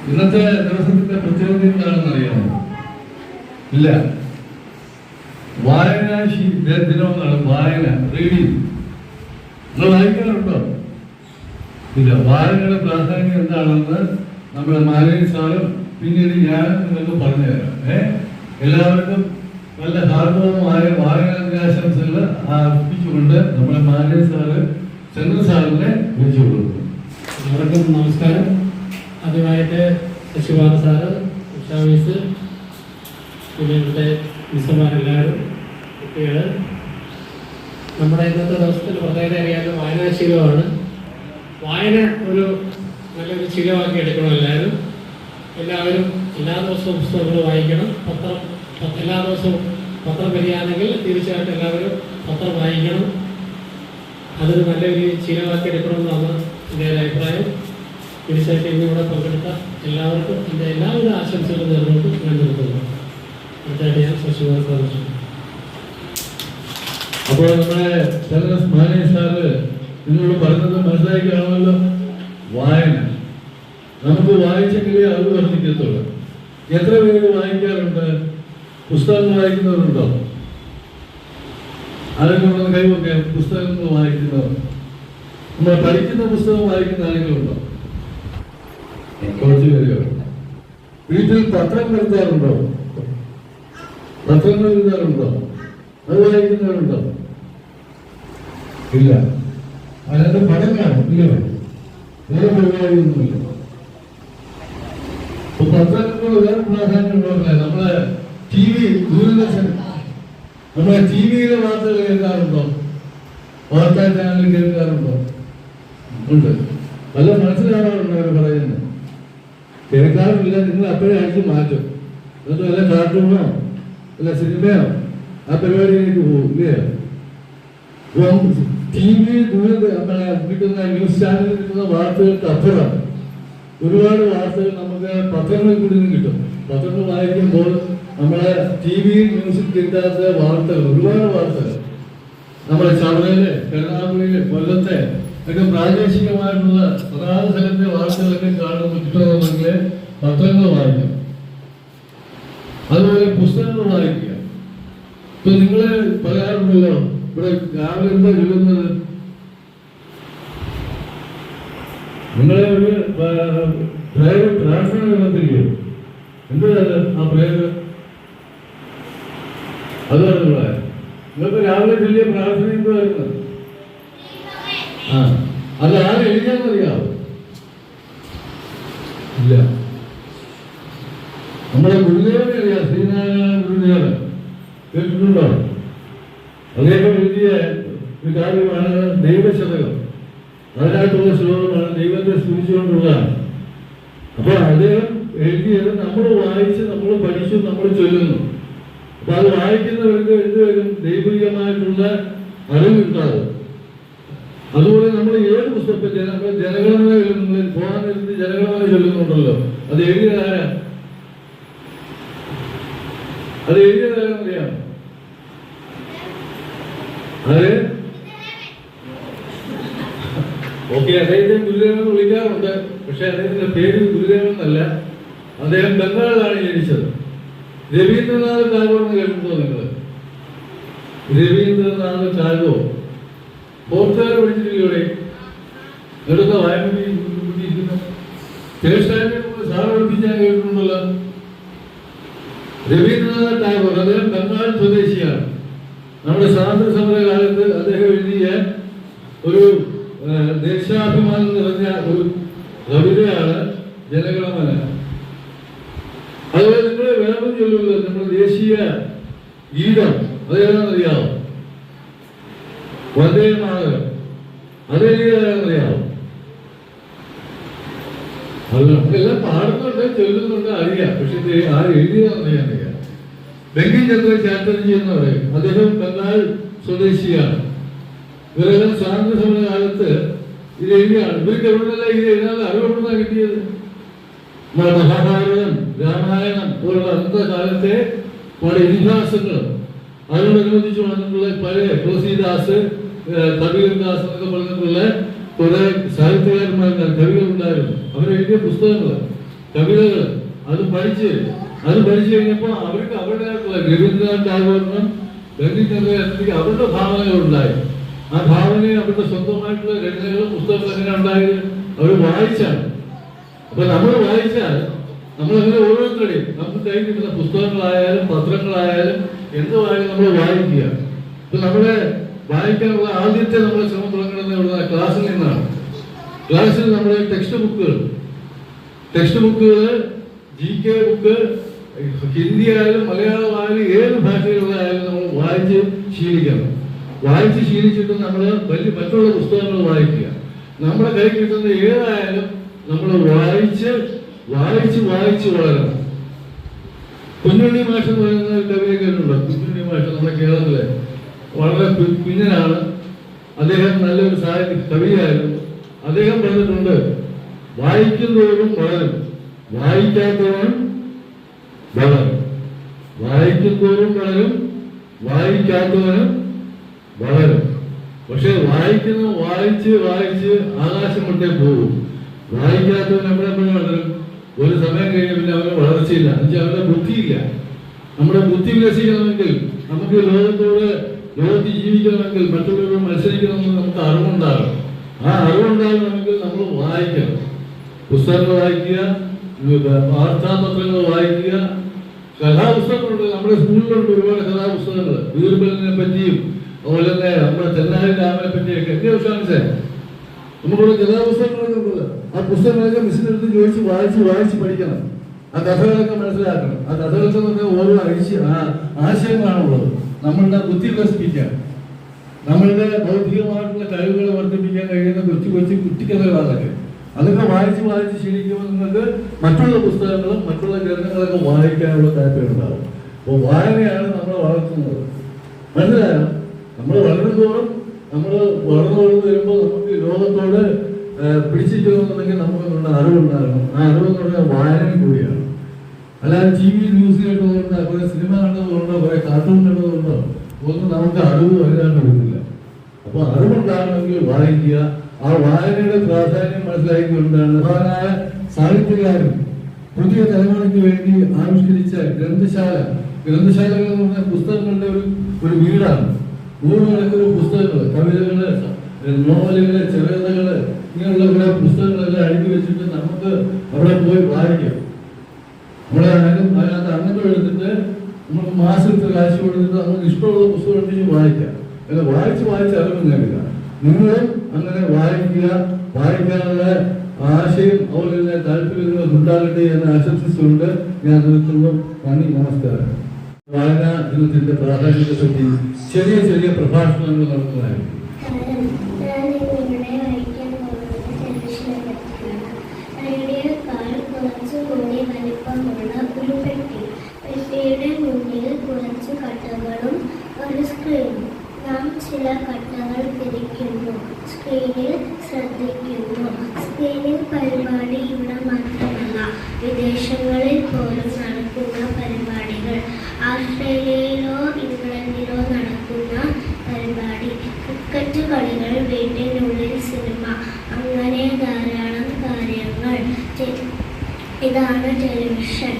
ഇന്നത്തെ ദിവസത്തിന്റെ പ്രത്യേകത എന്താണെന്ന് അറിയാമോ? ഇല്ല, വായനാ ദിനമെന്നാണ്. വായന, റീഡിങ്. നിങ്ങൾ വായിക്കാറുണ്ടോ? ഇല്ല. വായനയുടെ പ്രാധാന്യം എന്താണെന്ന് നമ്മുടെ മാലി സാറും പിന്നീട് ഞാനും നിങ്ങൾക്ക് പറഞ്ഞുതരാം. എല്ലാവർക്കും നല്ല ഹാർദവമായ വായനാ ദിനാശംസകൾ അർപ്പിച്ചുകൊണ്ട് നമ്മുടെ മാലി സാറ് ചന്ദ്ര സാറിനെ വിളിച്ചു കൊടുക്കും. എല്ലാവർക്കും നമസ്കാരം. ആദ്യമായിട്ട് ശശികുമാർ സാറ്, ഉഷാ മിസ്, പിന്നെ ഇവിടുത്തെ മിസ്സുമാരെല്ലാവരും, കുട്ടികൾ, നമ്മുടെ ഇന്നത്തെ ദിവസത്തിൻ്റെ പ്രത്യേകത അറിയാതെ വായനാശീലമാണ്. വായന ഒരു നല്ലൊരു ശീലമാക്കി എടുക്കണം. എല്ലാവരും എല്ലാ ദിവസവും പുസ്തകങ്ങൾ വായിക്കണം. എല്ലാ ദിവസവും പത്രം വരികയാണെങ്കിൽ തീർച്ചയായിട്ടും എല്ലാവരും പത്രം വായിക്കണം. അതൊരു നല്ലൊരു ശീലമാക്കി എടുക്കണമെന്നാണ് എൻ്റെ ഒരു അഭിപ്രായം. തീർച്ചയായിട്ടും ഇന്നിവിടെ പങ്കെടുത്ത എല്ലാവർക്കും എൻ്റെ എല്ലാവിധ ആശംസകളും നേർന്നുകൊണ്ട് ഞാൻ നിർത്തുന്നു. അടുത്തായിട്ട് ഞാൻ ശശികുമാർ സാർ. അപ്പോൾ നമ്മുടെ മാനേജ് സാറ് നിങ്ങളോട് പറഞ്ഞത് മനസ്സിലാക്കി കാണുമല്ലോ. വായന നമുക്ക് വായിച്ചെങ്കിലേ അറിവ് വർദ്ധിക്കത്തുള്ളൂ. എത്ര പേര് വായിക്കാറുണ്ട്? പുസ്തകങ്ങൾ വായിക്കുന്നവരുണ്ടോ? ആരെങ്കിലും കൈവൊക്കെ പുസ്തകങ്ങൾ വായിക്കുന്നവർ, നമ്മൾ പഠിക്കുന്ന പുസ്തകം വായിക്കുന്ന ആരെങ്കിലുണ്ടോ? കുറച്ച് പേരുകൾ. വീട്ടിൽ പത്രം വരുത്താറുണ്ടോ? പത്രങ്ങൾ എഴുതാറുണ്ടോ? അത് വായിക്കുന്നവരുണ്ടോ? ഇല്ല. അതിനകത്ത് പടം കാണും, ഇല്ല, വേറെ പരിപാടിയൊന്നുമില്ല. പത്രങ്ങൾ വേറെ പ്രാധാന്യമുള്ളതല്ല. നമ്മളെ ടി വി, ദൂരദർശൻ, നമ്മളെ ടി വിയിലെ വാർത്തകൾ കേൾക്കാറുണ്ടോ? വാർത്താ ചാനൽ കേൾക്കാറുണ്ടോ? ഉണ്ട്. നല്ല മനസ്സിലാവാറുണ്ട് അവർ പറയുന്നത്. കേൾക്കാറുമില്ല. നിങ്ങൾ അപ്പോഴേ അടിച്ച് മാറ്റും. എന്നിട്ട് വല്ല കാർട്ടൂണോ അല്ല സിനിമയോ ആ പരിപാടിയിലേക്ക് പോകും, ഇല്ലേ? ഇപ്പം ടി വി, നമ്മളെ കിട്ടുന്ന ന്യൂസ് ചാനലിൽ കിട്ടുന്ന വാർത്തകൾക്ക് അപ്പുറം ഒരുപാട് വാർത്തകൾ നമുക്ക് പത്രങ്ങളിൽ കൂടി നിന്നും കിട്ടും. പത്രങ്ങൾ വായിക്കുമ്പോൾ നമ്മളെ ടി വിയിൽ ന്യൂസിൽ കിട്ടാത്ത വാർത്തകൾ, ഒരുപാട് വാർത്തകൾ നമ്മുടെ ചവറയില്, എറണാകുളയില്, കൊല്ലത്തെ ഒക്കെ പ്രാദേശികമായിട്ടുള്ള പ്രധാന സ്ഥലത്തെ വാർത്തകളൊക്കെ കാണുമ്പോൾ കിട്ടുന്നുണ്ടെങ്കിൽ പത്രങ്ങൾ വായിക്കും. അതുപോലെ പുസ്തകങ്ങൾ വായിക്കുക. ഇപ്പൊ നിങ്ങള് പറയാറുണ്ടല്ലോ, ഇവിടെ രാവിലെ എന്താ ചൊല്ലുന്നത്? നിങ്ങളെ ഒരു പ്രാർത്ഥന നടത്തില്ലയോ? എന്താണ് ആ പ്രേയർ? അതാണ് നിങ്ങളെ നിങ്ങൾക്ക് രാവിലെ ചൊല്ലിയ പ്രാർത്ഥന എന്തായിരുന്നു? അത് ആരും എഴുതിയാന്നറിയാവോ? ഇല്ല. നമ്മുടെ ഗുരുദേവനെ അറിയാം, ശ്രീനാരായണ ഗുരുദേവൻ. കേട്ടിട്ടുണ്ടോ? അദ്ദേഹം എഴുതിയ ഒരു കാര്യമാണ് ദൈവശതകം. അതിനകത്തുള്ള ശ്ലോകമാണ് ദൈവത്തെ സ്തുതിച്ചുകൊണ്ടുള്ള. അപ്പൊ അദ്ദേഹം എഴുതിയത് നമ്മൾ വായിച്ച്, നമ്മൾ പഠിച്ചു, നമ്മൾ ചൊല്ലുന്നു. അപ്പൊ അത് വായിക്കുന്നവർക്ക് എന്തുവരും? ദൈവികമായിട്ടുള്ള അറിവുണ്ടാകും. അതുപോലെ നമ്മൾ ഏത് പുസ്തകം ജനഗണമന ചൊല്ലുന്നത്, പോകാൻ നേരത്ത് ജനഗണമന ചൊല്ലുന്നുണ്ടല്ലോ, അത് എഴുതിയതാരാ? അത് എഴുതിയതാരെന്നറിയാം? അത് ഓക്കെ, അദ്ദേഹത്തെ ഗുരുദേവൻ എന്ന് വിളിക്കാറുണ്ട്. പക്ഷെ അദ്ദേഹത്തിന്റെ പേര് ഗുരുദേവൻ എന്നല്ല. അദ്ദേഹം ബംഗാളിലാണ് ജനിച്ചത്. രവീന്ദ്രനാഥ് ടാഗോർ എന്ന് കേട്ടിട്ടുണ്ടോ നിങ്ങൾ? രവീന്ദ്രനാഥ് ടാഗോർ ഫോർത്തുകാർ പഠിച്ചിട്ടില്ലേ? എടുത്ത വായ്പ സാറ് പഠിപ്പിച്ചാൽ കേട്ടിട്ടുണ്ടല്ലോ. രവീന്ദ്രനാഥ് ടാഗോർ, അദ്ദേഹം ബംഗാൾ സ്വദേശിയാണ്. നമ്മുടെ സ്വാതന്ത്ര്യ സമര കാലത്ത് അദ്ദേഹം എഴുതിയ ഒരു ദേശാഭിമാനം നിറഞ്ഞ ഒരു കവിതയാണ് ജനഗണമന. അതുപോലെ നിങ്ങൾ വേറെ ചൊല്ലുമല്ലോ, നമ്മുടെ ദേശീയ ഗീതം അതേതാണെന്നറിയാവോ? വന്ദേ മാതരം. അതെഴുതിയതാണെന്നറിയാവോ? അത് നമുക്കെല്ലാം പാടുന്നുണ്ട്, ചൊല്ലുന്നുണ്ട്, അറിയാം. പക്ഷെ ആ എഴുതിയതാണെന്നറിയാം. ബങ്കിം ചന്ദ്ര ചാറ്റർജി എന്ന് പറയും. അദ്ദേഹം ബംഗാൾ സ്വദേശിയാണ്. ഇവരെല്ലാം സ്വാതന്ത്ര്യ സമര കാലത്ത് ഇത് എഴുതിയാണ്. ഇവർക്ക് എവിടെന്നല്ല ഇത് എഴുതാതെ അറിവെവിടുന്നാ കിട്ടിയത്? മഹാഭാരതം, രാമായണം പോലുള്ള അന്നത്തെ കാലത്തെ പല ഇതിഹാസങ്ങൾ, അതിനോടനുബന്ധിച്ച് വന്നിട്ടുള്ള പല തുളസീദാസ്, കബീർദാസ് എന്നൊക്കെ പറഞ്ഞിട്ടുള്ള കുറെ സാഹിത്യകാരന്മാരുണ്ടായിരുന്നു, കവികളുണ്ടായിരുന്നു. അവരെഴുതിയ പുസ്തകങ്ങൾ, കവിതകൾ അത് പഠിച്ചു കഴിഞ്ഞപ്പോൾ അവർക്ക് അവരുടേതായിട്ടുള്ള രവീന്ദ്രനാഥ് ടാഗോറിനും ബന്ധിക്കുന്നതിന് അവരുടെ ഭാവനകളുണ്ടായി. ആ ഭാവനയെ അവരുടെ സ്വന്തമായിട്ടുള്ള രചനകളും പുസ്തകങ്ങളും എങ്ങനെ ഉണ്ടായത് അവർ വായിച്ചാണ്. അപ്പൊ നമ്മൾ വായിച്ചാൽ നമ്മളങ്ങനെ ഓരോരുത്തരുടെയും നമുക്ക് കയ്യിൽ കിട്ടുന്ന പുസ്തകങ്ങളായാലും പത്രങ്ങളായാലും എന്തുവായാലും നമ്മൾ വായിക്കുക. ഇപ്പൊ നമ്മളെ വായിക്കാനുള്ള ആദ്യത്തെ നമ്മളെ ശ്രമം തുടങ്ങുന്നത് ഇവിടെ ക്ലാസ്സിൽ നിന്നാണ്. ക്ലാസ്സിൽ നമ്മുടെ ടെക്സ്റ്റ് ബുക്കുകൾ GK ബുക്ക്, ഹിന്ദി ആയാലും മലയാളമായാലും ഏത് ഭാഷയിലുള്ളതായാലും നമ്മൾ വായിച്ച് ശീലിക്കണം. വായിച്ച് ശീലിച്ചിട്ട് നമ്മൾ മറ്റുള്ള പുസ്തകങ്ങൾ വായിക്കുക. നമ്മുടെ കയ്യിൽ കിട്ടുന്ന ഏതായാലും നമ്മൾ വായിച്ച് വളരണം. കുഞ്ഞുണ്ണി മാഷ് എന്ന് പറയുന്ന ഒരു കവിയെ കേട്ടിട്ടുണ്ടോ? കുഞ്ഞുണ്ണി മാഷ് നമ്മുടെ കേരളത്തിലെ വളരെ കുഞ്ഞനാണ്. അദ്ദേഹം നല്ലൊരു കവിയായിരുന്നു. അദ്ദേഹം പറഞ്ഞിട്ടുണ്ട്, വായിക്കുന്നവരും വളരും, വായിക്കാത്തവരും വളരും. വായിക്കുന്നവരും വളരും, വായിക്കാത്തവരും വളരും. പക്ഷെ വായിച്ച് ആകാശം കൊണ്ടേ പോകും. വായിക്കാത്തവൻ എപ്പോഴും വളരും. ഒരു സമയം കഴിഞ്ഞ് പിന്നെ അവന് വളർച്ചയില്ല, എന്നുവെച്ചാൽ അവരുടെ ബുദ്ധിയില്ല. നമ്മുടെ ബുദ്ധി വികസിക്കണമെങ്കിൽ, നമുക്ക് ലോകത്ത് ജീവിക്കണമെങ്കിൽ, മറ്റുള്ളവരോട് മത്സരിക്കണമെങ്കിൽ നമുക്ക് അറിവുണ്ടാകണം. ആ അറിവുണ്ടാകണമെങ്കിൽ നമ്മൾ വായിക്കണം. പുസ്തകങ്ങൾ വായിക്കുക, വാർത്താപത്രങ്ങൾ വായിക്കുക, കഥാപുസ്തകങ്ങളുണ്ട്. നമ്മുടെ സ്കൂളിലുണ്ട് ഒരുപാട് കഥാപുസ്തകങ്ങൾ. ബീർബലിനെ പറ്റിയും അതുപോലെ തന്നെ നമ്മുടെ തെന്നാലി രാമനെ പറ്റിയൊക്കെ. എന്റെ വിശ്വാസം നമുക്കുള്ള കഥാപുസ്തകങ്ങളൊക്കെ ഉണ്ടല്ലോ. ആ പുസ്തകങ്ങളൊക്കെ മിസ്സിൻ്റെ അടുത്ത് ചോദിച്ച് വായിച്ച് പഠിക്കണം. ആ കഥകളൊക്കെ മനസ്സിലാക്കണം. ആ കഥകളൊക്കെ നമുക്ക് ഓരോ ആശയങ്ങളാണുള്ളത്. നമ്മളുടെ ബുദ്ധി വികസിപ്പിക്കാൻ, നമ്മളുടെ ബൗദ്ധികമായിട്ടുള്ള കഴിവുകളെ വർദ്ധിപ്പിക്കാൻ കഴിയുന്ന കൊച്ചു കുട്ടിക്കഥകളാണൊക്കെ. അതൊക്കെ വായിച്ച് ശീലിക്കുമ്പോൾ നിങ്ങൾക്ക് മറ്റുള്ള പുസ്തകങ്ങളും മറ്റുള്ള ഗ്രന്ഥങ്ങളൊക്കെ വായിക്കാനുള്ള താല്പര്യം ഉണ്ടാവും. അപ്പോൾ വായനയാണ് നമ്മളെ വളർത്തുന്നത്. മനസ്സിലായോ? നമ്മൾ വളരുന്നതോറും നമ്മൾ വളർന്നു വരുമ്പോൾ നമുക്ക് ലോകത്തോട് പിടിച്ചിരിക്കണമെന്നുണ്ടെങ്കിൽ നമുക്ക് അറിവുണ്ടാകണം. ആ അറിവെന്ന് പറഞ്ഞാൽ വായന കൂടിയാണ്. അല്ലാതെ TV ന്യൂസ് കേട്ടതുകൊണ്ടോ കുറെ സിനിമ കണ്ടതുകൊണ്ടോ കുറെ കാർട്ടൂൺ കണ്ടതുകൊണ്ടോ ഒന്നും നമുക്ക് അറിവ് വരാൻ പറ്റുന്നില്ല. അപ്പോൾ അറിവുണ്ടാകണമെങ്കിൽ വായിക്കുക. ആ വായനയുടെ പ്രാധാന്യം മനസ്സിലാക്കിക്കൊണ്ടാണ് മഹാനായ സാഹിത്യകാരൻ പുതിയ തലമുറയ്ക്ക് വേണ്ടി ആവിഷ്കരിച്ച ഗ്രന്ഥശാലകൾ എന്ന് പറഞ്ഞ പുസ്തകങ്ങളുടെ ഒരു വീടാണ്. നൂറുകണക്കിന് പുസ്തകങ്ങൾ, കവിതകള്, നോവലുകള്, ചെറുകഥകള്, ഇങ്ങനെയുള്ള കുറെ പുസ്തകങ്ങളെല്ലാം അടുക്കി വെച്ചിട്ട് നമുക്ക് അവിടെ പോയി വായിക്കാം. നമ്മളെ അതിനകത്ത് അങ്ങനത്തെ എടുത്തിട്ട് നമുക്ക് മാസത്തിൽ കാശ് കൊടുത്തിട്ട് നമുക്ക് ഇഷ്ടമുള്ള പുസ്തകം എടുത്തിട്ട് വായിക്കാം. അല്ല വായിച്ച് അറിവ് നേടുക. നിങ്ങളും അങ്ങനെ വായിക്കാനുള്ള ആശയം അതുപോലെ തന്നെ താല്പര്യങ്ങൾ ഉണ്ടാകട്ടെ എന്ന് ആശംസിച്ചുകൊണ്ട് ഞാൻ നിർത്തുന്നു. നന്ദി, നമസ്കാരം. വായനാ ദിനത്തിന്റെ പ്രാധാന്യത്തെ പറ്റി ചെറിയ പ്രഭാഷണങ്ങൾ നടത്തുന്നതായിരിക്കും. കുറച്ച് കട്ടകളും ഒരു സ്ക്രീനും. നാം ചില കട്ടകൾ തിരിക്കുന്നു, സ്ക്രീനിൽ ശ്രദ്ധിക്കുന്നു. സ്ക്രീനിൽ പരിപാടി ഇവിടെ മാത്രമല്ല, വിദേശങ്ങളിൽ പോലും നടക്കുന്ന പരിപാടികൾ. ഓസ്ട്രേലിയയിലോ ഇംഗ്ലണ്ടിലോ നടക്കുന്ന പരിപാടി, ക്രിക്കറ്റ് കളികൾ, വീട്ടിനുള്ളിൽ സിനിമ, അങ്ങനെ ധാരാളം കാര്യങ്ങൾ. ഇതാണ് ടെലിവിഷൻ.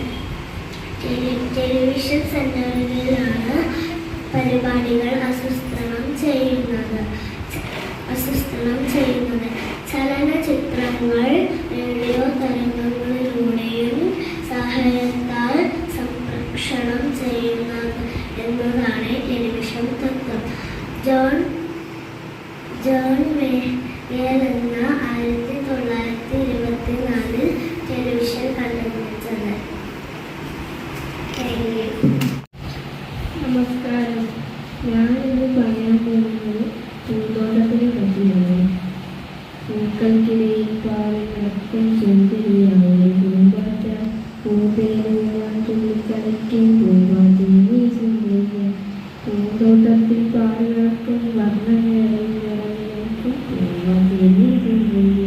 ടെലിവിഷൻ സെന്ററുകളിലാണ് പരിപാടികൾ ആസൂത്രണം ചെയ്യുന്നത്. ചലനചിത്രങ്ങൾ റേഡിയോ തരംഗങ്ങളിലൂടെയും സഹായത്താൽ സംപ്രേഷണം ചെയ്യുന്നത് എന്നതാണ് ടെലിവിഷൻ തത്വം. ജോൺ മേയർ എന്ന 1924 ടെലിവിഷൻ കണ്ടുപിടിച്ചത്. നമസ്കാരം. ഞാനിന്ന് പറയാൻ പോകുന്നത് പൂന്തോട്ടത്തിനെ പറ്റിയാണ്. പൂക്കൾക്കിടയിൽ പാറി നടക്കും സുന്ദരിയായ പൂമ്പാറ്റ, പൂന്തേനുവാൻ തുള്ളിക്കളിക്കും പൂമ്പാറ്റ നീ സുന്ദരിയ. പൂന്തോട്ടത്തിൽ പാറി നടക്കും വർണ്ണങ്ങളിൽ നിറഞ്ഞേക്കും പൂമ്പാറ്റ നീ സുന്ദരിയ.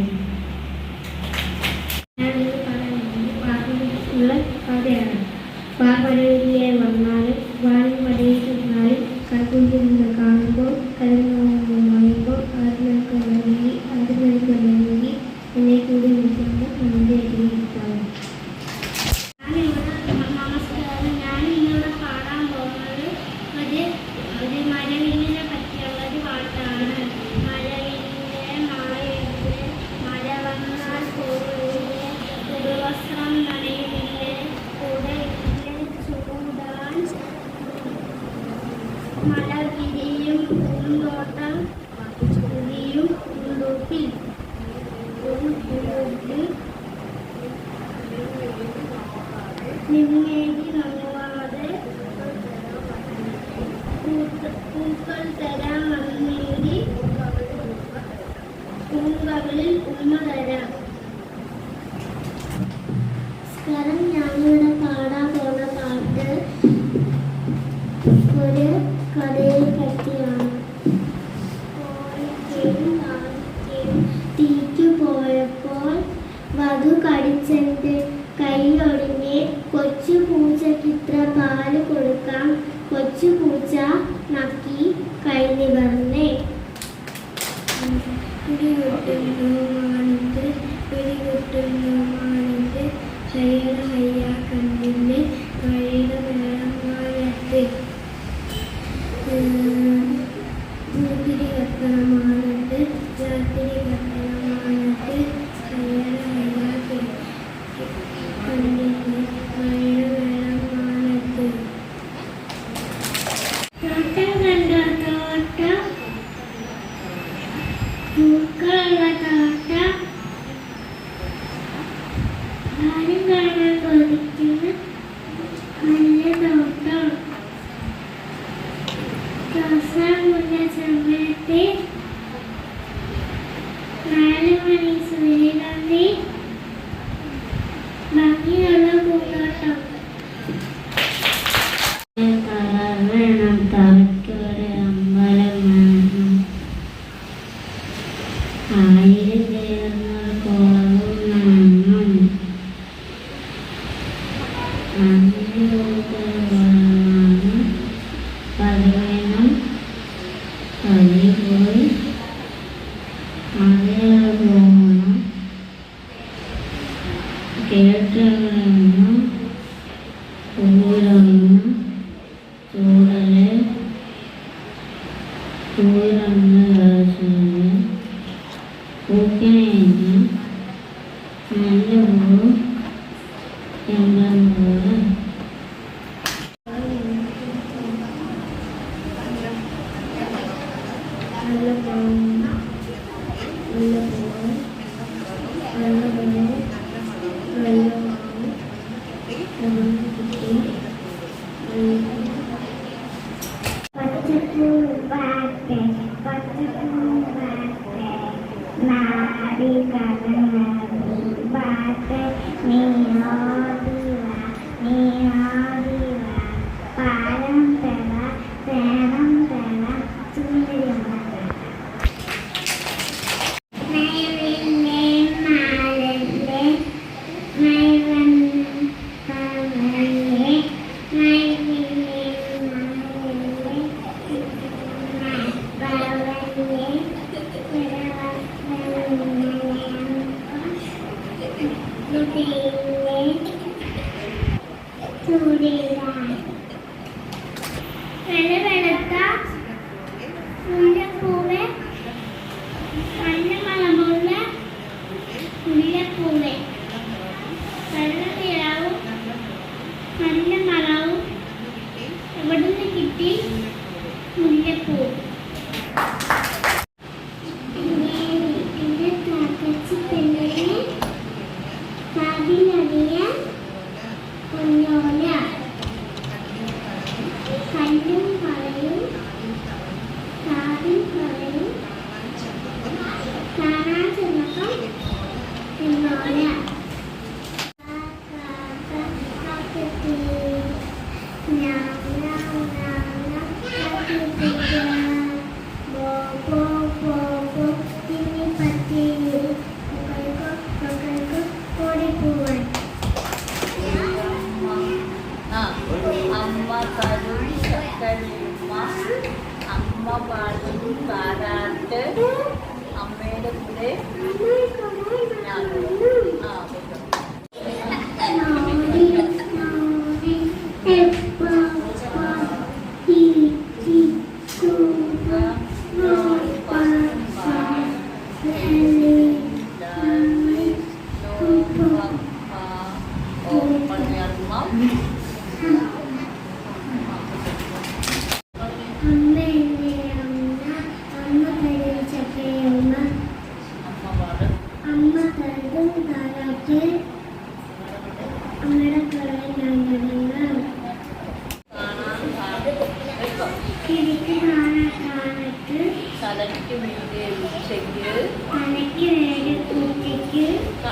ഞാനിത് പറയുന്നത് പാർവതിക്കുള്ള കഥയാണ്. പാർവതിയെ വന്നാലും വാഴി മടിയിൽ നിന്നാലും കൽക്കുണ്ടിൽ നിന്ന് കാണുമ്പോൾ കരുതുമ്പോൾ മറിയുമ്പോൾ അതിലേക്ക് കുത്തി നിന്നേക്ക് നന്നാതെ പൂക്കൾ തരാൻ വന്നെങ്കിൽ പൂങ്കവിളിൽ ഉമ്മ തരാം. നമസ്കാരം. ഞാനിവിടെ പാടാൻ പോണ പാട്ട് ഒരു കഥയെ പറ്റിയാണ്. തീക്കു പോയപ്പോൾ വധു കടിച്ചെന്റെ കൈയൊടിഞ്ഞ് കൊച്ചു പൂച്ചക്കിത്ര പാല് കൊടുക്കാം. കൊച്ചു പൂച്ച നക്കി കൈ നിവർന്നേ. പിടികൊട്ടുന്നു മാനത്ത് പിടികൊട്ടുന്നു മാനത്ത് ഹയ്യട ഹയ്യ കണ്ടിന്റെ വഴിയുടെ വേളം മാനത്ത് പൂത്തിരി കത്തണം മാനത്ത് രാത്രി കത്തണം മാനത്ത് ഹയ്യട ഹയ്യ കണ്ടിന്റെ വഴിയുടെ വേളം മാനത്ത്. തോട്ടം കണ്ടോ തോട്ടം പൂക്കളുള്ള തോട്ടം ആരും കാണാൻ കൊതിക്കുന്ന നല്ല തോട്ടം. ദിവസമുള്ള സമയത്ത് 4 മണി സൂര്യകാന്തി ഭംഗിയുള്ള പൂന്തോട്ടം. വേണം തറയ്ക്കൊരു അമ്പലം വേണം. 1000 ചേർന്ന കോളവും വേണം. പതിവേണം പതി പോയി അതേറെ പോകണം. കേട്ടവരണം പൂരൊന്ന് ചൂടല് ചൂടന്ന് കാശന് പൂക്കിനേന് നല്ല പൂ ചെമ്പൻ പോലെ അമ്മയുടെ കൂടെ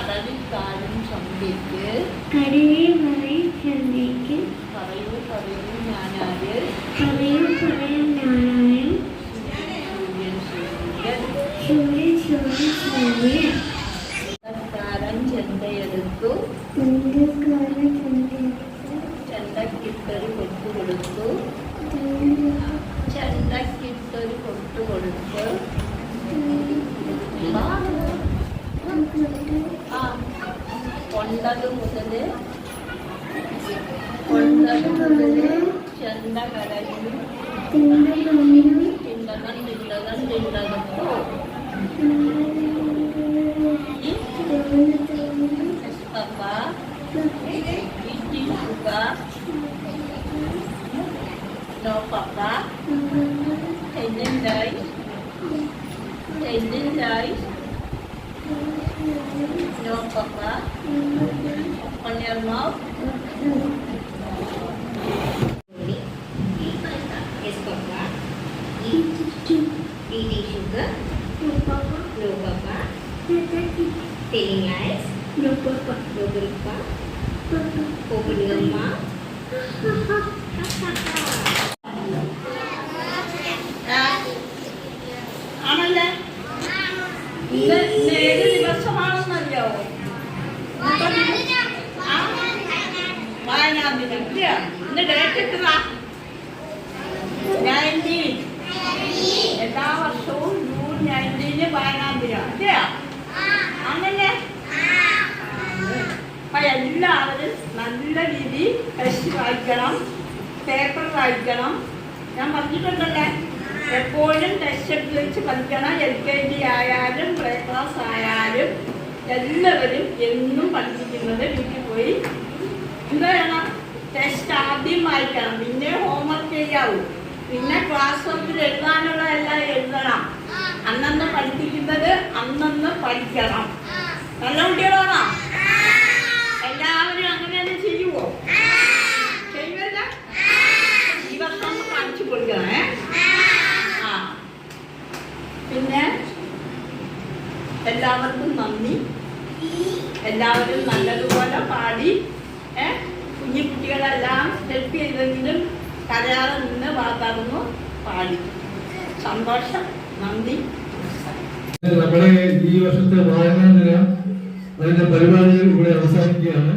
കടലിക്കാരൻ ചന്തയ്ക്ക് കടലേ മറയും ചന്തയ്ക്ക് പറയൂ പറയൂ ഞാനാര് പറയും പറയാൻ ഞാനായും സൂര്യൻ സൂര്യൻ സൂര്യൻ സൂര്യൻ സൂര്യൻ ചന്തക്കാരൻ ചെണ്ടയെടുത്തു ചന്തക്കാരൻ ചന്തയെടുത്ത് ചെണ്ടക്കിട്ടൊരു കൊട്ടുകൊടുത്തു ചെണ്ടക്കിട്ടൊരു കൊട്ടുകൊടുത്ത് കൊണ്ടത് മുതല് ചെണ്ട കടലിൽ തിണ്ടകം തിണ്ടകം തിണ്ടകത്തോ Mustafa ഇട്ടിസുക no papa telling lies no papa open your mouth yes papa eating sugar no papa telling lies no papa open your mouth ആണല്ലേ ഇന്ന് ഏത് ദിവസമാണെന്നറിയാവോ വായനാ ദിനം ഇല്ല ഇന്ന് ഡേറ്റ് എത്രയാ 19 എല്ലാ വർഷവും ജൂൺ 19 വായനാ ദിനം ഇല്ല അങ്ങനെ അപ്പൊ എല്ലാവരും നല്ല രീതിയിൽ ടെസ്റ്റ് വായിക്കണം പേപ്പർ വായിക്കണം ഞാൻ പറഞ്ഞിട്ടുണ്ടല്ലേ എപ്പോഴും ടെസ്റ്റ് എടുത്ത് വെച്ച് പഠിക്കണം LKG ആയാലും പ്ലേ ക്ലാസ് ആയാലും എല്ലാവരും എന്നും പഠിപ്പിക്കുന്നത് വീട്ടിൽ പോയി എന്താ വേണം ടെസ്റ്റ് ആദ്യം വായിക്കണം പിന്നെ ഹോംവർക്ക് ചെയ്യാവൂ പിന്നെ ക്ലാസ് വർക്കിൽ എഴുതാനുള്ള എല്ലാം എഴുതണം അന്നന്ന് പഠിപ്പിക്കുന്നത് അന്നന്ന് പഠിക്കണം നല്ല കുട്ടികളാണോ എല്ലാവരും അങ്ങനെ തന്നെ ചെയ്യുവോ ചെയ്യുമല്ല ഈ വർഷം കാണിച്ചു കൊടുക്കണേ പിന്നെ എല്ലാവർക്കും നന്ദി എല്ലാവരും നല്ലതുപോലെ പാടി കുഞ്ഞു കുട്ടികളെല്ലാം ഹെൽപ്പ് ചെയ്തെങ്കിലും കരയാതെ നിന്ന് വാർത്തന്നു പാടി സന്തോഷം നന്ദി നമ്മുടെ ഈ വർഷത്തെ വായനാ ദിനം അതിന്റെ പരിപാടികൾ ഇവിടെ അവസാനിക്കുകയാണ്.